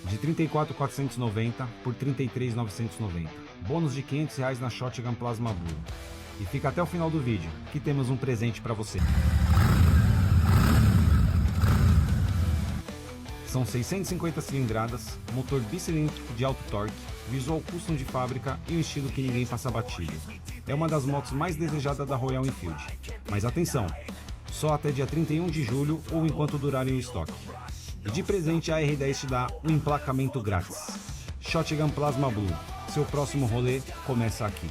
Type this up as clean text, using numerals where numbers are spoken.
de 34.490 por 33.990. Bônus de R$500 na Shotgun Plasma Blue. E fica até o final do vídeo, que temos um presente para você. São 650 cilindradas, motor bicilíndrico de alto torque, visual custom de fábrica e um estilo que ninguém passa batido. É uma das motos mais desejadas da Royal Enfield. Mas atenção, só até dia 31 de julho ou enquanto durarem o estoque. E de presente a R10 te dá um emplacamento grátis. Shotgun Plasma Blue, seu próximo rolê começa aqui.